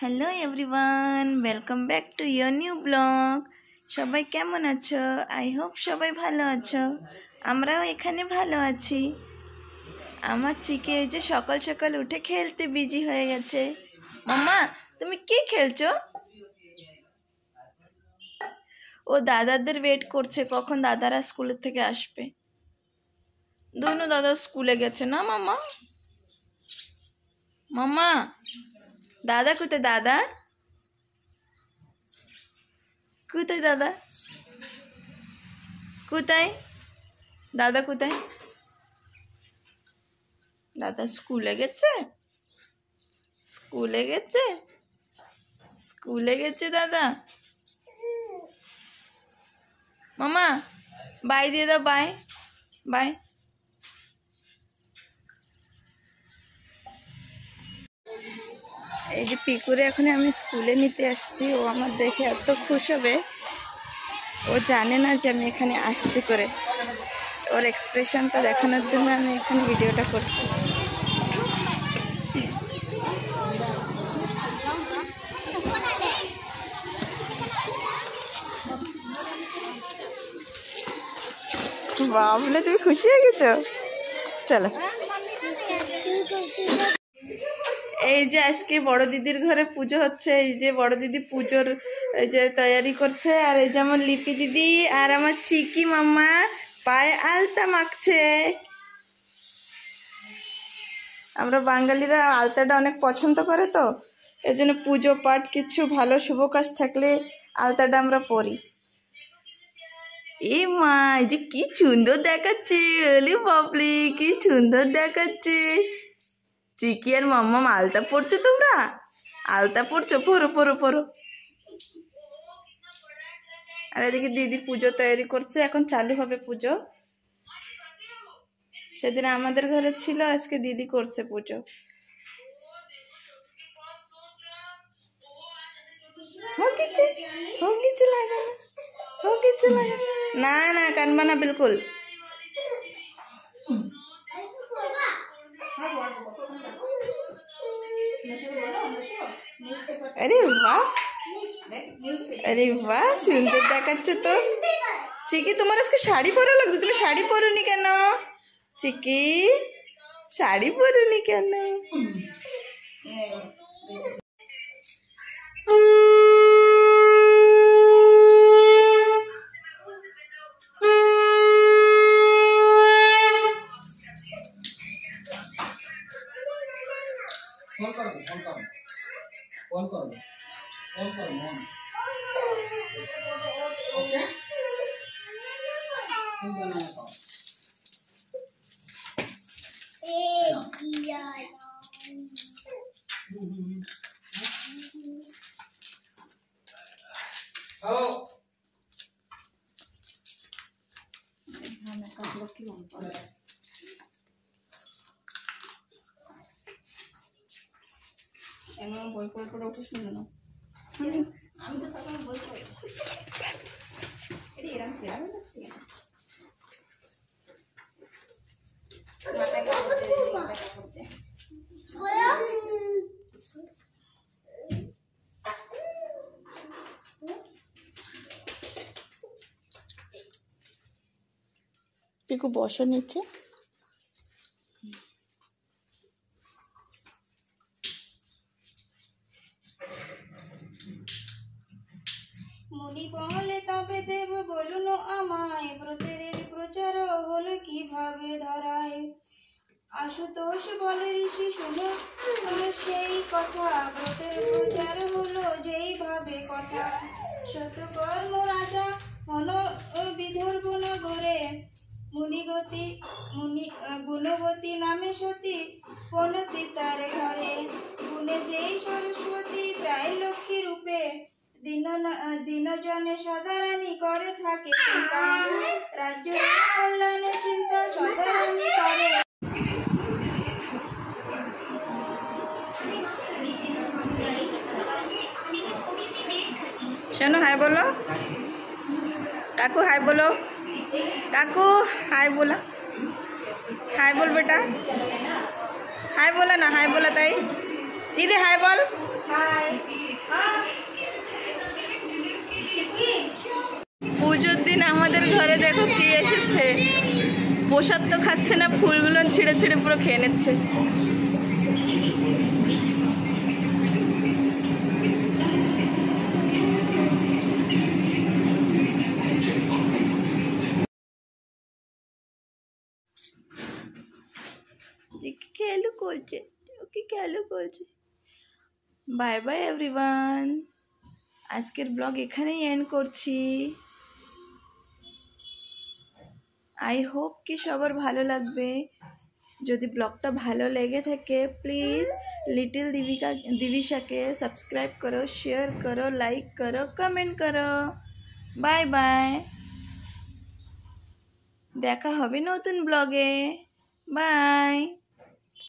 Hello everyone, welcome back to your new blog. সবাই কেমন আছো? আই হোপ সবাই ভালো আছো। আমরাও এখানে ভালো আছি। আমার চিকে এই যে সকাল সকাল উঠে খেলতে বিজি হয়ে গেছে। মাম্মা, তুমি কি খেলছো? ও দাদাদের ওয়েট করছে কখন দাদারা স্কুলের থেকে আসবে। দোনো দাদা স্কুলে গেছে না মাম্মা? মাম্মা, দাদা কোথায়? দাদা কোথায়? দাদা কোথায়? দাদা কোথায়? দাদা স্কুলে গেছে। স্কুলে গেছে স্কুলে গেছে দাদা। মামা বাই দিয়ে দাও। Bye bye. এই যে পিকুরে এখন আমি স্কুলে নিতে আসছি। ও আমার দেখে এত খুশি হবে। ও জানে না যে আমি এখানে আসছি করে। ওর এক্সপ্রেশনটা দেখানোর জন্য আমি এখানে ভিডিওটা করছি। বাবলে, তুমি খুশি হয়ে গেছো? চলো। এই যে আজকে বড় দিদির ঘরে পুজো হচ্ছে। এই যে বড় দিদি পুজোর এই যে তৈরি করছে। আর এই যে আমার লিপি দিদি আর আমার চিকি মাম্মা পায়ে আলতা মাখছে। আমরা বাঙালিরা আলতাটা অনেক পছন্দ করে, তো এই জন্য পুজো পাঠ কিছু ভালো শুভ কাজ থাকলে আলতাটা আমরা পরি। এই মা, এই যে কি সুন্দর দেখাচ্ছে। ওলে বাবলি, কি সুন্দর দেখাচ্ছে। চিকি আর মাম্মা আলতা পরছো? তোমরা আলতা পরছো? পরো পরো পরো। আর এদিকে দিদি পুজো তৈরি করছে। এখন চালু হবে পুজো। সেদিন আমাদের ঘরে ছিল, আজকে দিদি করছে পুজো। না না, কানবা না বিলকুল। আরে বাহ, আরে বাহ, সুন্দর দেখাচ্ছে তো। চিকি, তোমার আজকে শাড়ি পরা লাগতো, তুমি শাড়ি পরোনি কেন? চিকি, শাড়ি পরোনি কেন? বই করে উঠিস না। আমি তো সকালে বই পড়ি। এরকম কেরাম যাচ্ছে একটু বসো নিচে। মুনি বলে তবে দেব বলুন আমায়, ব্রতের প্রচার হলো কিভাবে ধরায়। আশুতোষ বলে ঋষি শুনো সেই কথা, ব্রতের প্রচার হলো যেইভাবে কথা। শত্রুকর্ম রাজা হন বিদর্ভ নগরে, গুণবতী নামে সতী পনতি তার ঘরে। গুণে যেই সরস্বতী প্রায় লক্ষ্মী রূপে, দিনজনে সদারানী করে থাকে চিন্তা। রাজ্য কল্যাণে চিন্তা সদারানী করে। শোনো, হাই বলো। কাকু हाय बोलो। काकू हाय बोला। हाय बोल बेटा। हाय बोला ना, हाय बोला ताई। दीदी हाय बोल। हाय। আমাদের ঘরে দেখো কি এসেছে, প্রসাদ তো খাচ্ছে না, ফুলগুলো ছিঁড়ে ছিঁড়ে পুরো খেয়ে নিচ্ছে। খেয়ালু করছে, ওকে খেয়ালু করছে। বাই বাই এভরিওয়ান, আজকের ব্লগ এখানেই এন্ড করছি। আই হোপ কি সবার ভালো লাগবে। যদি ব্লগটা ভালো লেগে থাকে প্লিজ লিটল দিবিশাকে সাবস্ক্রাইব করো, শেয়ার করো, লাইক করো, কমেন্ট করো। বাই বাই, দেখা হবে নতুন ব্লগে। বাই।